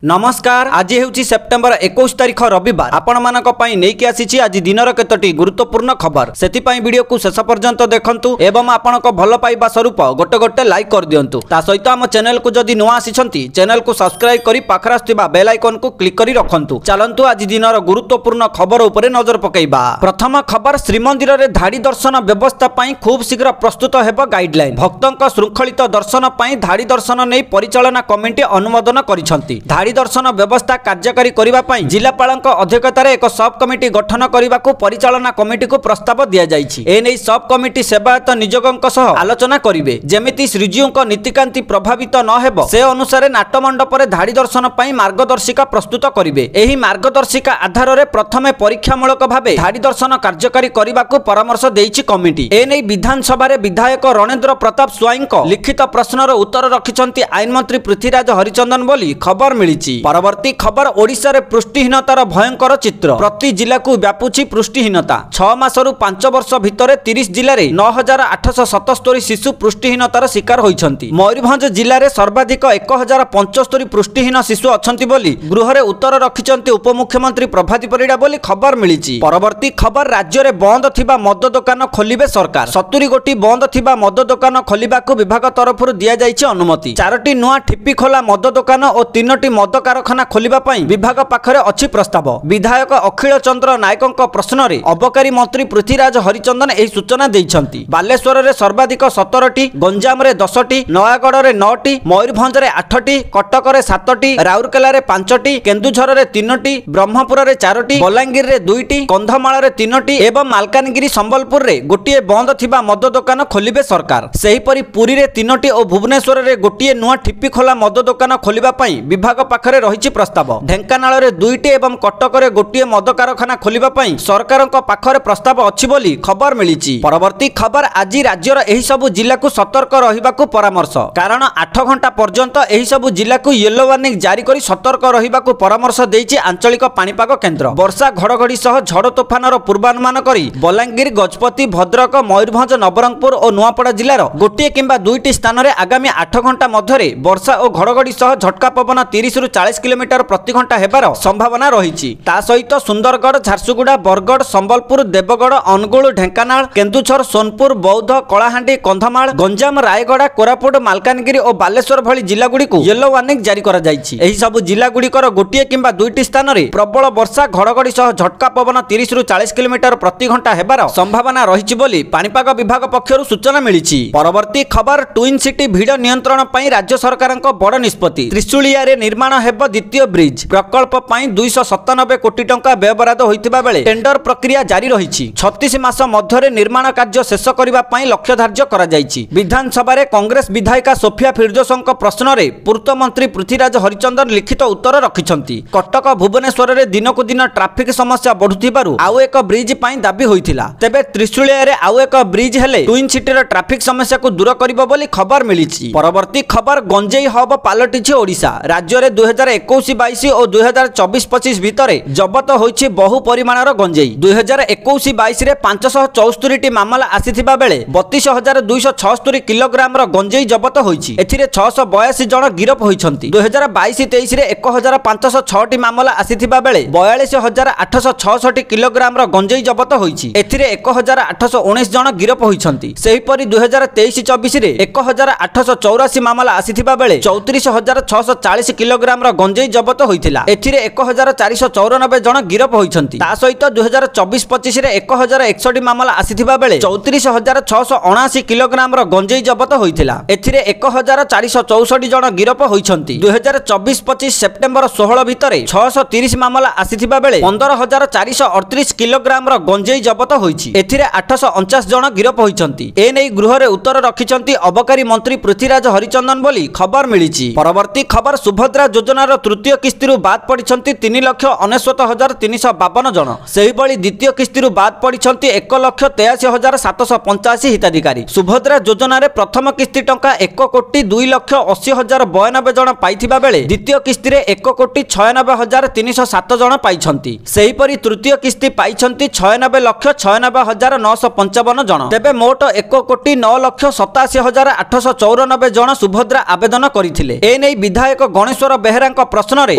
नमस्कार। आज हेउची सेप्टेम्बर 21 तारिख रविवार। आपण मानक पई नेकी आसीची आज दिनर केतोटी गुरुत्वपूर्ण खबर। सेति पई वीडियो को शेष पर्यंत देखंतु एवं आपनक भल पाइबा स्वरूप गोटे गोटे लाइक कर दियंतु। ता सहित हम चैनल को जदि नुआ आसीछंती चैनल को सब्सक्राइब करी पाखरा आस्थिबा बेल आइकन को क्लिक करी रखंतु। चलंतु आज दिनर गुरुत्वपूर्ण खबर उपरे नजर पकेइबा। प्रथम खबर, श्रीमंदिर रे धाड़ी दर्शन व्यवस्था पई खूब शीघ्र प्रस्तुत हेबो गाइडलाइन। भक्तंक श्रृंखलित दर्शन पई धाड़ी दर्शन नै परिचालना कमिटी अनुमोदन करिसंती। दर्शन व्यवस्था कार्यकारी करने पर जिलापालक अध्यक्षतार एक सब कमिटी गठन करने को परिचालना कमिटी को प्रस्ताव दि जाइछि। एने सब कमिटी सेवायत नियोजकों सह आलोचना करिवे जेमिति श्रीजीउक नीतिकांति प्रभावित न हेबो से अनुसार नाटमंडप रे धाड़ी दर्शन पई मार्गदर्शिका प्रस्तुत करिवे। एही मार्गदर्शिका आधार रे प्रथमे परीक्षामूलक भावे धाड़ी दर्शन कार्यकारी करने को परामर्श देइछि कमिटी। एने विधानसभा रे विधायक रणेंद्र प्रताप स्वाईंक लिखित प्रश्नर उत्तर रखिछंती आईन मंत्री पृथ्वीराज हरिचंदन बोली खबर मिली। परवर्ती खबर, ओडिशा रे पुष्टिहीनतार भयंकर चित्र। प्रति जिला को व्यापुछि पुष्टिहीनता। 6 मासरु 5 वर्ष भितर 30 जिले में 9877 शिशु पुष्टिहीनतार शिकार होइछंती। मयूरभंज जिले में सर्वाधिक 1075 पुष्टिहीन शिशु अछंती बोली गृह रे उत्तर रखिछंती उपमुख्यमंत्री प्रभाती परिडा बोली खबर मिली। परवर्ती खबर, राज्य में बंद थिबा मद दुकान खोलिबे सरकार। 70 गोटी बंद थिबा मद दुकान खोलिबाकू विभाग तरफ दिया जाइछि अनुमति। 4टी नुआ ठिपी खोला मद दुकान और 3टी मद कारखाना खोलिबा पई विभाग पाखरे अछि प्रस्ताव। विधायक अखिल चंद्र नायकଙ୍କ प्रश्न रे अबकारी मंत्री पृथ्वीराज हरिचंदन एही सूचना दैछंती। बालेश्वर रे सर्वाधिक 17टी, गंजाम रे 10टी, नयागढ़ रे 9टी, मयूरभंज रे 8टी, कटक रे 7टी, राउरकेला रे 5टी, केन्दुझर रे 3टी, ब्रह्मपुर रे 4टी, बलांगीर रे 2टी, कंधमाल रे 3टी एवं मालकानगिरी संबलपुर रे गोटिए बंद थिबा मद दुकान खोलिबे सरकार। सेही परि पुरी रे 3टी और भुवनेश्वर रे गोटिए नुआ ठिपी खोला मद दुकान खोलिबा पई विभाग पाखरे रहिछि प्रस्ताव। ढेंकानाल रे 2टी एवं कटक रे गोटिए मद कारखाना खोलिबा पई सरकारक पाखरे प्रस्ताव अछि बोली खबर मिलिछि। परवर्ती खबर, आज राज्यर एही सब जिला को सतर्क रहिबाकू परामर्श। कारण 8 घंटा पर्यंत एही सब जिला को येलो वार्निंग जारी करी सतर्क रहिबाकू परामर्श दैछि आंचलिक पाणीपाग केन्द्र। वर्षा घड़घड़ी सह झड़ तोफानर पूर्वानुमान करी बलांगीर, गजपति, भद्रक, मयूरभंज, नवरंगपुर और नुआपड़ा जिलार गोटिए किंबा 2टी स्थान रे आगामी 8 घंटा मध्यरे वर्षा और घड़घड़ी सह झटका पवन 30 रु 40 किलोमीटर प्रति घंटा हेबार संभावना रही। ता सहित सुंदरगढ़, झारसुगुड़ा, बरगढ़, संबलपुर, देवगढ़, अनुगुल, ढेंकानाल, केन्दुझर, सोनपुर, बौद्ध, कलाहांडी, कंधमाल, गंजाम, रायगड़ा, कोरापुट, मालकानगिरी और बालेश्वर भली जिला गुड़िक येलो वार्निंग जारी करा जाइछि। एही सब जिला गुड़िकर गोटिए किंबा 2टी स्थान रे प्रबल वर्षा घड़घड़ी सह झटका पवन 30 रु 40 किलोमीटर प्रति घंटा हेबार संभावना रही बोली पाणीपाग विभाग पक्षरु सूचना मिलिछि। परवर्ती खबर, ट्विन सिटी भिड़ नियंत्रण पई राज्य सरकारक बड़ निष्पत्ति। त्रिशुलिया रे निर्माण हेबो द्वितीय ब्रिज प्रकल्प पई 297 कोटी टंका व्ययबराद होइतिबा बेले टेंडर प्रक्रिया जारी रहिछि। 36 मास मध्यरे निर्माण कार्य शेष करिबा पई लक्ष्य धार्य करा जाइछि। विधानसभा रे कांग्रेस विधायिका सोफिया फिरदोसଙ୍କ प्रश्न रे पूर्त मंत्री पृथ्वीराज हरिचंदन लिखित उत्तर रखिछंती। कटक, भुवनेश्वर रे दिनकु दिन ट्रैफिक समस्या बढ़ुथिबारु आउ एक ब्रिज पई दाबी होइथिला। तेबे त्रिशुलिया रे आउ एक ब्रिज हेले ट्विन सिटी रे ट्रैफिक समस्या को दूर करिबो बोली खबर मिलिछि। परवर्ती खबर, गंजेई हब पालटिछि ओडिशा। राज्य रे 2021-22 और 2024-25 भितर जबत होइछि बहु परिमाणर गंजेई। 2021-22 रे 574टी मामला आसीथिबा बेले 32276 किलोग्राम र गंजेई जबत होइछि। एथिरे 682 जण गिरफ होइछंती। 2022-23 रे 1506टी मामला आसीथिबा बेले 42866 किलोग्राम र गंजेई जबत होइछि। एथिरे 1819 जण गिरफ होइछंती। सेहि परि 2023-24 रे 1884 मामला आसीथिबा बेले 34640 किलोग्राम र गंजेई जबत होइथिला। एथिरे 1494 जण गिरफ होइछंती। ता सहित 2024-25 रे 1061 मामला आसीथिबा बेले 34679 किलोग्राम र गंजेई जबत होइथिला। एथिरे 1464 जण गिरफ होइछंती। 2024-25 सेप्टेम्बर 16 भितरे 630 मामला आसीथिबा बेले 15438 किलोग्राम र गंजेई जबत होइछि। एथिरे 849 जण गिरफ होइछंती। ए नै गृह रे उत्तर रखिछंती अबकारी मंत्री पृथ्वीराज हरिचंदन बोली खबर मिलिछि। परवर्ती खबर, सुभद्रा योजनार तृतीय किस्ती बाद पड़िछंती 3,69,352 जन। सेही बळी द्वितीय किस्ती बाद पड़िछंती 1,83,785 हिताधिकारी। सुभद्रा योजना रे प्रथम किस्ती टंका 1,02,80,092 जन पाइथिबा बेले द्वितीय किस्ती रे 1,96,307 जन पाइछंती। सेही परि तृतीय किस्ती पाइछंती 96,96,955 जन। तेबे मोट 1,09,87,894 जन सुभद्रा आवेदन करिथिले। ए नै विधायक गणेश्वर ବେହେରାଙ୍କ ପ୍ରଶ୍ନରେ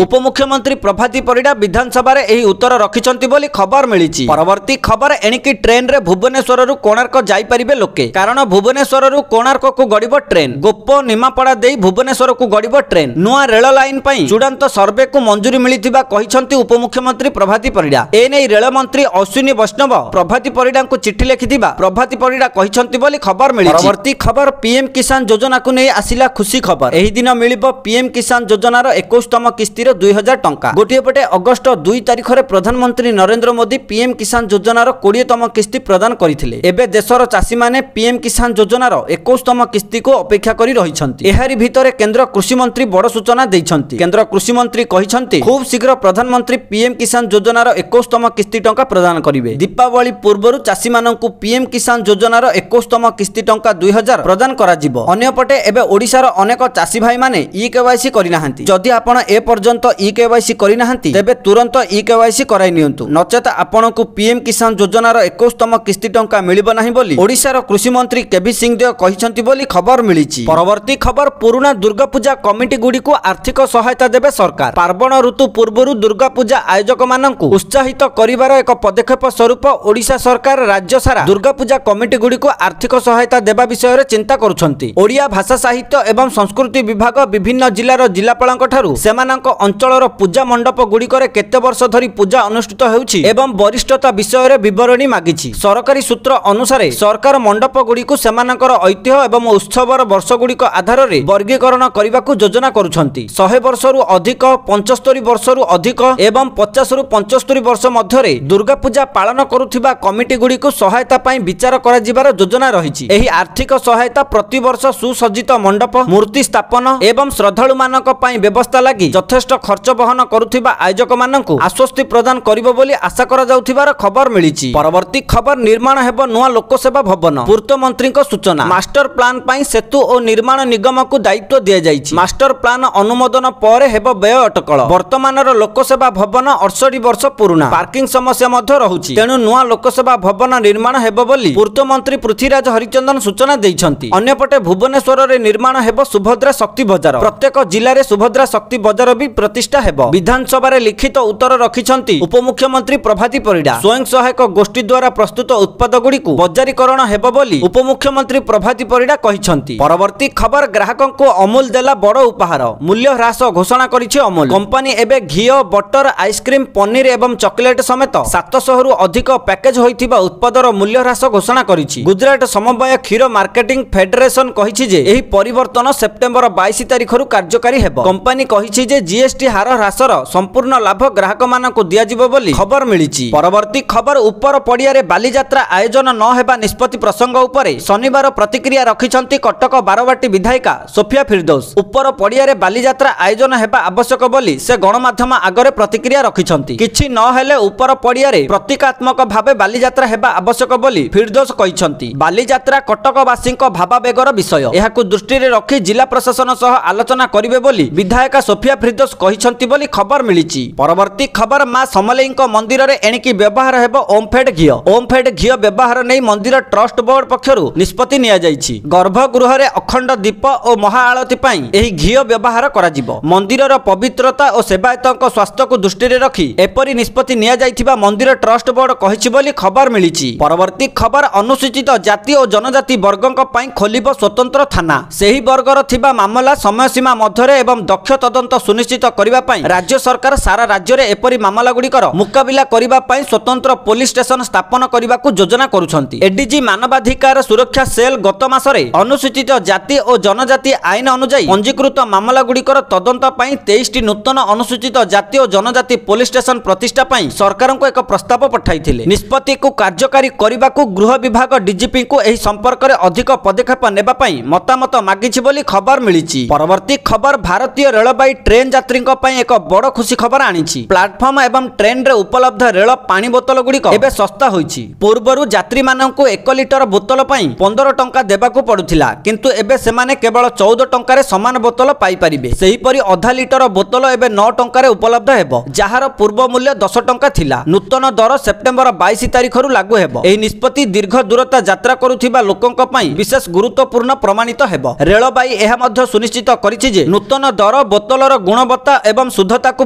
ଉପମୁଖ୍ୟମନ୍ତ୍ରୀ ପ୍ରଭାତୀ ପରିଡ଼ା ବିଧାନସଭାରେ ଏହି ଉତ୍ତର ରଖିଛନ୍ତି ବୋଲି ଖବର ମିଳିଛି। ପରବର୍ତ୍ତୀ ଖବର ଏଣିକି ଟ୍ରେନରେ ଭୁବନେଶ୍ୱରରୁ କୋଣାର୍କ ଯାଇପାରିବେ ଲୋକେ, କାରଣ ଭୁବନେଶ୍ୱରରୁ କୋଣାର୍କକୁ ଗଡ଼ିବ ଟ୍ରେନ୍। ଗୋପ ନିମାପଡ଼ା ଦେଇ ଭୁବନେଶ୍ୱରକୁ ଗଡ଼ିବ ଟ୍ରେନ୍। ନୂଆ ରେଳ ଲାଇନ ପାଇଁ ଚୂଡ଼ାନ୍ତ ସର୍ଭେକୁ ମଞ୍ଜୁରୀ ମିଳିଥିବା କହିଛନ୍ତି ଉପମୁଖ୍ୟମନ୍ତ୍ରୀ ପ୍ରଭାତୀ ପରିଡ଼ା। ଏନେଇ ରେଳମନ୍ତ୍ରୀ ଅଶ୍ୱିନୀ ବୈଷ୍ଣବ ପ୍ରଭାତୀ ପରିଡ଼ାଙ୍କୁ ଚିଠି ଲେଖିଥିବା ପ୍ରଭାତୀ ପରିଡ଼ା କହିଛନ୍ତି ବୋଲି ଖବର ମିଳିଛି। ପରବର୍ତ୍ତୀ ଖବର ପିଏମ୍ କିଷାନ ଯୋଜନାକୁ ନେଇ ଆସିଲା ଖୁସି ଖବର। ଏହି ଦିନ ମିଳିବ ପିଏମ୍ କିଷାନ ଯୋଜନାର 21ତମ କିସ୍ତିର 2000 ଟଙ୍କା। ଗୋଟିଏ ପଟେ ଅଗଷ୍ଟ 2 ତାରିଖରେ ପ୍ରଧାନମନ୍ତ୍ରୀ ନରେନ୍ଦ୍ର ମୋଦି ପିଏମ୍ କିଷାନ ଯୋଜନାର 20ତମ କିସ୍ତି ପ୍ରଦାନ କରିଥିଲେ। ଏବେ ଦେଶର ଚାଷୀମାନେ ପିଏମ୍ କିଷାନ ଯୋଜନାର 21ତମ କିସ୍ତିକୁ ଅପେକ୍ଷା କରି ରହିଛନ୍ତି। ଏହାରି ଭିତରେ କେନ୍ଦ୍ର କୃଷିମନ୍ତ୍ରୀ ବଡ଼ ସୂଚନା ଦେଇଛନ୍ତି। କେନ୍ଦ୍ର କୃଷିମନ୍ତ୍ରୀ କହିଛନ୍ତି ଖୁବ୍ ଶୀଘ୍ର ପ୍ରଧାନମନ୍ତ୍ରୀ ପିଏମ୍ କିଷାନ ଯୋଜନାର 21ତମ କିସ୍ତି ଟଙ୍କା ପ୍ରଦାନ କରିବେ। ଦୀପାବଳି ପୂର୍ବରୁ ଚାଷୀମାନଙ୍କୁ ପିଏମ୍ କିଷାନ ଯୋଜନାର 21ତମ କିସ୍ତି ଟଙ୍କା 2000 ପ୍ରଦାନ କରାଯିବ। ଅନ୍ୟପଟେ ଏବେ ଓଡ଼ିଶାର ଅନେକ ଚାଷୀ ଭାଇମାନେ ଇ-କେୱାଇସି କରିନାହାନ୍ତି। ଯଦି ଆପଣ ଏ ପର୍ଯ୍ୟନ୍ତ ଇ-କେୱାଇସି କରିନାହାନ୍ତି ତେବେ ତୁରନ୍ତ ଇ-କେୱାଇସି କରାଇ ନିଅନ୍ତୁ, ନଚେତ ଆପଣଙ୍କୁ ପିଏମ୍ କିଷାନ ଯୋଜନାର 21ତମ କିସ୍ତି ଟଙ୍କା ମିଳିବ ନାହିଁ ବୋଲି ଓଡ଼ିଶାର କୃଷିମନ୍ତ୍ରୀ କେଭି ସିଂହଦେଓ କହିଛନ୍ତି ବୋଲି ଖବର ମିଳିଛି। ପରବର୍ତ୍ତୀ ଖବର ପୁରୁଣା ଦୁର୍ଗାପୂଜା କମିଟି ଗୁଡ଼ିକୁ ଆର୍ଥିକ ସହାୟତା ଦେବେ ସରକାର। ପାର୍ବଣ ଋତୁ ପୂର୍ବରୁ ଦୁର୍ଗାପୂଜା ଆୟୋଜକମାନଙ୍କୁ ଉତ୍ସାହିତ କରିବାର ଏକ ପଦକ୍ଷେପ ସ୍ୱରୂପ ଓଡ଼ିଶା ସରକାର ରାଜ୍ୟ ସାରା ଦୁର୍ଗାପୂଜା କମିଟି ଗୁଡ଼ିକୁ ଆର୍ଥିକ ସହାୟତା ଦେବା ବିଷୟରେ ଚିନ୍ତା କରୁଛନ୍ତି। ଓଡ଼ିଆ ଭାଷା ସାହିତ୍ୟ ଏବଂ ସଂସ୍କୃତି ବିଭାଗ ବିଭିନ୍ନ ଜିଲ୍ଲାର ଜିଲ୍ଲାପାଳଙ୍କ ଠାରୁ ସେମାନଙ୍କ ଅଞ୍ଚଳର ପୂଜା ମଣ୍ଡପ ଗୁଡ଼ିକରେ କେତେ ବର୍ଷ ଧରି ପୂଜା ଅନୁଷ୍ଠିତ ହେଉଛି ଏବଂ ବରିଷ୍ଠତା ବିଷୟରେ ବିବରଣୀ ମାଗିଛି। ସରକାରୀ ସୂତ୍ର ଅନୁସାରେ ସରକାର ମଣ୍ଡପ ଗୁଡ଼ିକୁ ସେମାନଙ୍କର ଐତିହ୍ୟ ଏବଂ ଉତ୍ସବର ବର୍ଷ ଗୁଡ଼ିକ ଆଧାରରେ ବର୍ଗୀକରଣ କରିବାକୁ ଯୋଜନା କରୁଛନ୍ତି। 100 ବର୍ଷରୁ ଅଧିକ, 75 ବର୍ଷରୁ ଅଧିକ ଏବଂ 50ରୁ 75 ବର୍ଷ ମଧ୍ୟରେ ଦୁର୍ଗାପୂଜା ପାଳନ କରୁଥିବା କମିଟି ଗୁଡ଼ିକୁ ସହାୟତା ପାଇଁ ବିଚାର କରାଯିବାର ଯୋଜନା ରହିଛି। ଏହି ଆର୍ଥିକ ସହାୟତା ପ୍ରତିବର୍ଷ ସୁସଜ୍ଜିତ ମଣ୍ଡପ, ମୂର୍ତ୍ତି ସ୍ଥାପନ ଏବଂ ଶ୍ରଦ୍ଧାଳୁମାନଙ୍କ ପାଇଁ ବ୍ୟବସ୍ଥା ଲାଗି ଯଥେଷ୍ଟ ଖର୍ଚ୍ଚ ବହନ କରୁଥିବା ଆୟୋଜକମାନଙ୍କୁ ଆଶ୍ୱସ୍ତି ପ୍ରଦାନ କରିବ ବୋଲି ଆଶା କରାଯାଉଥିବାର ଖବର ମିଳିଛି। ପରବର୍ତ୍ତୀ ଖବର ନିର୍ମାଣ ହେବ ନୂଆ ଲୋକସେବା ଭବନ। ପୂର୍ତ୍ତ ମନ୍ତ୍ରୀଙ୍କ ସୂଚନା। ମାଷ୍ଟର ପ୍ଲାନ ପାଇଁ ସେତୁ ଓ ନିର୍ମାଣ ନିଗମକୁ ଦାୟିତ୍ୱ ଦିଆଯାଇଛି। ମାଷ୍ଟର ପ୍ଲାନ ଅନୁମୋଦନ ପରେ ହେବ ବ୍ୟୟ ଅଟକଳ। ବର୍ତ୍ତମାନର ଲୋକସେବା ଭବନ 68 ବର୍ଷ ପୁରୁଣା। ପାର୍କିଂ ସମସ୍ୟା ମଧ୍ୟ ରହୁଛି, ତେଣୁ ନୂଆ ଲୋକସେବା ଭବନ ନିର୍ମାଣ ହେବ ବୋଲି ପୂର୍ତ୍ତ ମନ୍ତ୍ରୀ ପୃଥ୍ୱୀରାଜ ହରିଚନ୍ଦନ ସୂଚନା ଦେଇଛନ୍ତି। ଅନ୍ୟପଟେ ଭୁବନେଶ୍ୱରରେ ନିର୍ମାଣ ହେବ ସୁଭଦ୍ରା ଶକ୍ତି ବଜାର। ପ୍ରତ୍ୟେକ ଜିଲ୍ଲାରେ ସୁଭଦ୍ରା ଶକ୍ତି ବଜାର ବି ପ୍ରତିଷ୍ଠା ହେବ। ବିଧାନସଭାରେ ଲିଖିତ ଉତ୍ତର ରଖିଛନ୍ତି ଉପମୁଖ୍ୟମନ୍ତ୍ରୀ ପ୍ରଭାତୀ ପରିଡ଼ା। ସ୍ୱୟଂ ସହାୟକ ଗୋଷ୍ଠୀ ଦ୍ୱାରା ପ୍ରସ୍ତୁତ ଉତ୍ପାଦ ଗୁଡ଼ିକୁ ବଜାରୀକରଣ ହେବ ବୋଲି ଉପମୁଖ୍ୟମନ୍ତ୍ରୀ ପ୍ରଭାତୀ ପରିଡ଼ା କହିଛନ୍ତି। ପରବର୍ତ୍ତୀ ଖବର ଗ୍ରାହକଙ୍କୁ ଅମୁଲ ଦେଲା ବଡ଼ ଉପହାର। ମୂଲ୍ୟ ହ୍ରାସ ଘୋଷଣା କରିଛି ଅମୁଲ। କମ୍ପାନୀ ଏବେ ଘିଅ, ବଟର, ଆଇସ୍କ୍ରିମ୍, ପନିର ଏବଂ ଚକୋଲେଟ ସମେତ 700ରୁ ଅଧିକ ପ୍ୟାକେଜ ହୋଇଥିବା ଉତ୍ପାଦର ମୂଲ୍ୟ ହ୍ରାସ ଘୋଷଣା କରିଛି। ଗୁଜରାଟ ସମବାୟ କ୍ଷୀର ମାର୍କେଟିଂ ଫେଡେରେସନ କହିଛି ଯେ ଏହି ପରିବର୍ତ୍ତନ ସେପ୍ଟେମ୍ବର 22 ତାରିଖରୁ କାର୍ଯ୍ୟକାରୀ ହେବ। କମ୍ପାନୀ କହିଛି ଯେ ଜିଏସଟି ହାର ହ୍ରାସର ସମ୍ପୂର୍ଣ୍ଣ ଲାଭ ଗ୍ରାହକମାନଙ୍କୁ ଦିଆଯିବ ବୋଲି ଖବର ମିଳିଛି। ପରବର୍ତ୍ତୀ ଖବର ଉପର ପଡ଼ିଆରେ ବାଲିଯାତ୍ରା ଆୟୋଜନ ନ ହେବା ନିଷ୍ପତ୍ତି ପ୍ରସଙ୍ଗ ଉପରେ ଶନିବାର ପ୍ରତିକ୍ରିୟା ରଖିଛନ୍ତି କଟକ ବାରବାଟୀ ବିଧାୟିକା ସୋଫିଆ ଫିରଦୌସ। ଉପର ପଡ଼ିଆରେ ବାଲିଯାତ୍ରା ଆୟୋଜନ ହେବା ଆବଶ୍ୟକ ବୋଲି ସେ ଗଣମାଧ୍ୟମ ଆଗରେ ପ୍ରତିକ୍ରିୟା ରଖିଛନ୍ତି। କିଛି ନ ହେଲେ ଉପର ପଡ଼ିଆରେ ପ୍ରତୀକାତ୍ମକ ଭାବେ ବାଲିଯାତ୍ରା ହେବା ଆବଶ୍ୟକ ବୋଲି ଫିରଦୌସ କହିଛନ୍ତି। ବାଲିଯାତ୍ରା କଟକବାସୀଙ୍କ ଭାବାବେଗର ବିଷୟ। ଏହାକୁ ଦୃଷ୍ଟିରେ ରଖି ଜିଲ୍ଲା ପ୍ରଶାସନ ସହ ଆଲୋଚନା କରିବେ ବୋଲି ବିଧାୟିକା ସୋଫିଆ ଫିରଦୌସ କହିଛନ୍ତି ବୋଲି ଖବର ମିଳିଛି। ପରବର୍ତ୍ତୀ ଖବର ମା ସମଲେଇଙ୍କ ମନ୍ଦିରରେ ଏଣିକି ବ୍ୟବହାର ହେବ ଓମଫେଡ୍ ଘିଅ। ଓମଫେଡ୍ ଘିଅ ବ୍ୟବହାର ନେଇ ମନ୍ଦିର ଟ୍ରଷ୍ଟ ବୋର୍ଡ ପକ୍ଷରୁ ନିଷ୍ପତ୍ତି ନିଆଯାଇଛି। ଗର୍ଭଗୃହରେ ଅଖଣ୍ଡ ଦୀପ ଓ ମହାଆଳତି ପାଇଁ ଏହି ଘିଅ ବ୍ୟବହାର କରାଯିବ। ମନ୍ଦିରର ପବିତ୍ରତା ଓ ସେବାୟତଙ୍କ ସ୍ୱାସ୍ଥ୍ୟକୁ ଦୃଷ୍ଟିରେ ରଖି ଏପରି ନିଷ୍ପତ୍ତି ନିଆଯାଇଥିବା ମନ୍ଦିର ଟ୍ରଷ୍ଟ ବୋର୍ଡ କହିଛି ବୋଲି ଖବର ମିଳିଛି। ପରବର୍ତ୍ତୀ ଖବର ଅନୁସୂଚିତ ଜାତି ଓ ଜନଜାତି ବର୍ଗଙ୍କ ପାଇଁ ଖୋଲିବ ସ୍ୱତନ୍ତ୍ର ଥାନା। ସେହି ବର୍ଗର ଥିବା ମାମଲା ସମୟସୀମା ମଧ୍ୟରେ ଏବଂ ଦକ୍ଷ ତଦନ୍ତ ସୁନିଶ୍ଚିତ କରିବା ପାଇଁ ରାଜ୍ୟ ସରକାର ସାରା ରାଜ୍ୟରେ ଏପରି ମାମଲା ଗୁଡ଼ିକର ମୁକାବିଲା କରିବା ପାଇଁ ସ୍ୱତନ୍ତ୍ର ପୋଲିସ ଷ୍ଟେସନ ସ୍ଥାପନ କରିବାକୁ ଯୋଜନା କରୁଛନ୍ତି। ଏଡିଜି ମାନବାଧିକାର ସୁରକ୍ଷା ସେଲ୍ ଗତ ମାସରେ ଅନୁସୂଚିତ ଜାତି ଓ ଜନଜାତି ଆଇନ ଅନୁଯାୟୀ ପଞ୍ଜୀକୃତ ମାମଲା ଗୁଡ଼ିକର ତଦନ୍ତ ପାଇଁ 23ଟି ନୂତନ ଅନୁସୂଚିତ ଜାତି ଓ ଜନଜାତି ପୋଲିସ ଷ୍ଟେସନ ପ୍ରତିଷ୍ଠା ପାଇଁ ସରକାରଙ୍କୁ ଏକ ପ୍ରସ୍ତାବ ପଠାଇଥିଲେ। ନିଷ୍ପତ୍ତିକୁ କାର୍ଯ୍ୟକାରୀ କରିବାକୁ ଗୃହ ବିଭାଗ ଡିଜିପିଙ୍କୁ ଏହି ସମ୍ପର୍କରେ ଅଧିକ ପଦକ୍ଷେପ ନେବା ପାଇଁ ମତାମତ ମାଗିଛି ବୋଲି ଖବର ମିଳିଛି। ପରବର୍ତ୍ତୀ ଖବର ଭାରତୀୟ ରେଳବାଇ ଟ୍ରେନ୍ ଯାତ୍ରୀଙ୍କ ପାଇଁ ଏକ ବଡ଼ ଖୁସି ଖବର ଆଣିଛି। ପ୍ଲାଟଫର୍ମ ଏବଂ ଟ୍ରେନରେ ଉପଲବ୍ଧ ରେଳ ପାଣି ବୋତଲ ଗୁଡ଼ିକ ଏବେ ଶସ୍ତା ହୋଇଛି। ପୂର୍ବରୁ ଯାତ୍ରୀମାନଙ୍କୁ 1 ଲିଟର ବୋତଲ ପାଇଁ 15 ଟଙ୍କା ଦେବାକୁ ପଡୁଥିଲା, କିନ୍ତୁ ଏବେ ସେମାନେ କେବଳ 14 ଟଙ୍କାରେ ସମାନ ବୋତଲ ପାଇପାରିବେ। ସେହିପରି ଅଧା ଲିଟର ବୋତଲ ଏବେ 9 ଟଙ୍କାରେ ଉପଲବ୍ଧ ହେବ, ଯାହାର ପୂର୍ବ ମୂଲ୍ୟ 10 ଟଙ୍କା ଥିଲା। ନୂତନ ଦର ସେପ୍ଟେମ୍ବର 22 ତାରିଖରୁ ଲାଗୁ ହେବ। ଏହି ନିଷ୍ପତ୍ତି ଦୀର୍ଘ ଦୂରତା ଯାତ୍ରା କରୁଥିବା ଲୋକଙ୍କ ପାଇଁ ବିଶେଷ ଗୁରୁତ୍ୱପୂର୍ଣ୍ଣ ପ୍ରମାଣିତ ହେବ। ରେଳବାଇ ଏହା ମଧ୍ୟ ସୁନିଶ୍ଚିତ କରିଛି ଯେ ନୂତନ ଦର बोतलर गुणवत्ता एवं शुद्धता को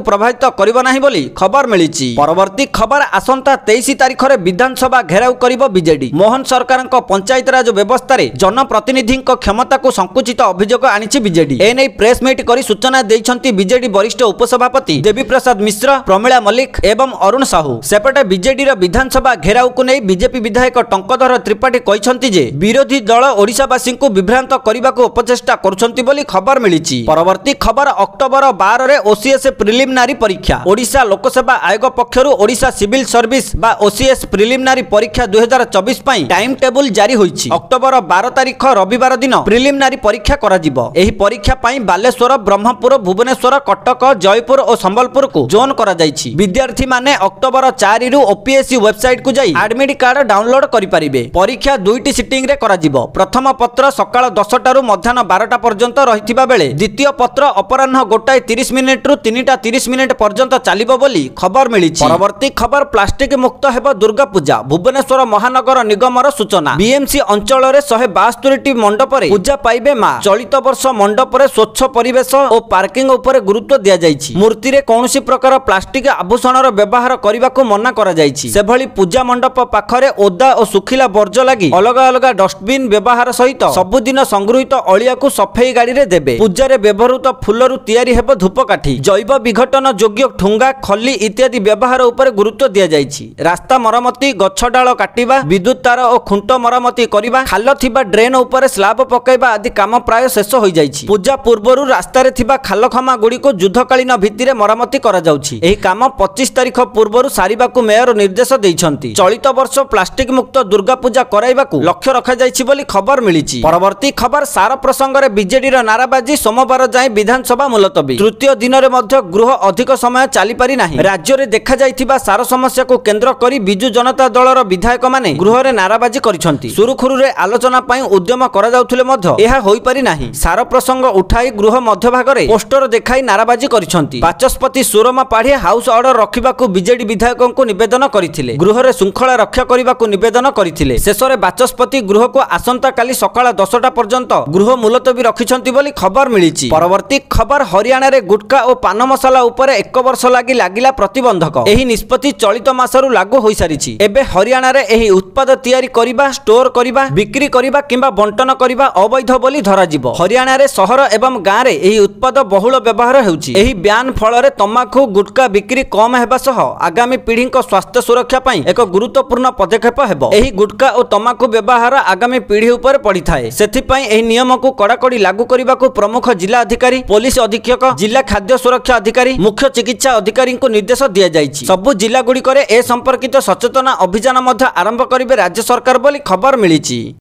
प्रभावित करिब नाही बोली खबर मिलिछि। परवर्ती खबर आसंता 23 तारिख रे विधानसभा घेराव करिब बीजेडी। मोहन सरकारक पंचायत राज व्यवस्था रे जनप्रतिनिधि क्षमता को संकुचित अभियोग आनिछि बीजेडी। एनै प्रेस मीट करी सूचना दैछंती बीजेडी वरिष्ठ उपसभापति देवी प्रसाद मिश्र, प्रमिला मल्लिक एवं अरुण साहू। सेपटे बीजेडी रो विधानसभा घेराव को नै बीजेपी विधायक टंकधर त्रिपाठी कहिसंती जे विरोधी दल ओडिशावासी को विभ्रांत करने को उपचेष्टा करुछंती बोली खबर मिलिछि। परवर्ती खबर अक्टोबर 12 रे ओसीएस प्रिलिमिनारी परीक्षा। ओडिशा लोकसेवा आयोग पक्षरु ओडिशा सिविल सर्विस बा ओसीएस प्रिलिमिनारी परीक्षा 2024 पई टाइम टेबल जारी होईछि। अक्टोबर 12 तारिख रविवार दिन प्रिलिमिनारी परीक्षा करा जिवो। एही परीक्षा पई बालेश्वर, ब्रह्मपुर, भुवनेश्वर, कटक, जयपुर और संबलपुर को जोन करा जाईछि। विद्यार्थी माने अक्टोबर 4 रु ओपीएससी वेबसाइट को जाई एडमिट कार्ड डाउनलोड करि परिबे। परीक्षा दुईटी सिटिंग रे करा जिवो। प्रथम पत्र सकाळ 10टा रु मध्याह्न 12टा पर्यंत रहिथिबा बेले द्वितीय पत्र अपराह्न 1:30 मिनिट रु 3:30 मिनिट पर्यंत चलिबो बोली खबर मिलिछि। परवर्ती खबर प्लास्टिक मुक्त हेबो दुर्गा पूजा। भुवनेश्वर महानगर निगमर सूचना। बीएमसी अंचल रे 172टी मंडप रे पूजा पाइबे मा। चलित वर्ष मंडप रे स्वच्छ परिवेश और पार्किंग ऊपर गुरुत्व दिया जाइछि। मूर्ति रे कोनोसी प्रकार प्लास्टिक आभूषणर व्यवहार करिबा को मना करा जाइछि। सेभली पूजा मंडप पाखरे ओदा और सुखिला वर्ज्य लागि अलग अलग डस्टबिन व्यवहार सहित सबुदिन संगृहित अलिया को सफाई गाड़ी रे देबे। पूजा व्यवहृत फूलरू तैयारी हेबो धूपकाठी। जैव विघटन योग्य ठुंगा, खली इत्यादि व्यवहार उपर गुरुत्व दिया जाइछि। रास्ता मरम्मति, गछ डाल काटिबा, विद्युत तार और खुंट मरम्मति करिबा, खाल थिबा ड्रेन उपर स्लैब पकाइबा आदि काम प्राय शेष होई जाइछि। पूजा पूर्वरु रास्ता रे थिबा खाल खमा गुडी को युद्धकालीन भित्तिरे मरम्मति करा जाउछि। एही काम 25 तारिख पूर्वरु सारिबाकू मेयर निर्देश दैछंती। चलित वर्ष प्लास्टिक मुक्त दुर्गा पूजा कराइबाकू लक्ष्य रखा जाइछि बोली खबर मिलिछि। परवर्ती खबर सार प्रसंग रे बीजेडी रो नाराबाजी। सोमवार जाए विधानसभा मुलतवी। तृतीय दिन रे मध्य गृह अधिक समय चली पारि नाही। राज्य रे देखा जाइथिबा सार समस्या को केंद्र करी बिजु जनता दलर विधायक माने गृह रे नाराबाजी करिसंती। सुरुखुरु रे आलोचना पई उद्यम करा जाउथिले मध्य एहा होई पारि नाही। सार प्रसंग उठाई गृह मध्य भाग रे पोस्टर देखाई नाराबाजी करिसंती। बाचस्पति सुरमा पाढ़ी हाउस ऑर्डर रखिबाकू बीजेडी विधायकों को निवेदन करिथिले। गृह रे श्रृंखला रक्षा करिबाकू निवेदन करिथिले। शेष रे बाचस्पति गृह को आसंता काली सकाळ 10टा पर्यंत गृह मुलतवी रखिसंती बोली खबर मिलिछि। परवर्ती खबर हरियाणा रे गुटखा और पान मसाला ऊपर 1 वर्ष लागि लागिला प्रतिबंधक। एही निष्पत्ति चलित मासरु लागू होई सारिछि। एबे हरियाणा रे एही उत्पाद तैयारी करिबा, स्टोर करिबा, बिक्री करिबा किंबा बंटन करिबा अवैध बोली धरा जिवो। हरियाणा रे शहर एवं गाँ रे एही उत्पाद बहुल व्यवहार हेउछि। एही ब्यान फल रे तंबाकू गुटखा बिक्री कम हेबा सह आगामी पीढ़ी को स्वास्थ्य सुरक्षा पई एक गुरुत्वपूर्ण पदक्षेप हेबो। एही गुटखा और तंबाकू व्यवहार आगामी पीढ़ी ऊपर पड़िथाए। सेथि पई एही नियम को कड़ाकड़ी लागू करिबाकू प्रमुख जिला अधिकारी, पुलिस अधीक्षक, जिला खाद्य सुरक्षा अधिकारी, मुख्य चिकित्सा अधिकारी को निर्देश दिया जाइछि। सबु जिला गुडी करे ए संपर्कित सचेतना अभियान मध्य आरंभ करिवे राज्य सरकार बोली खबर मिलिछि।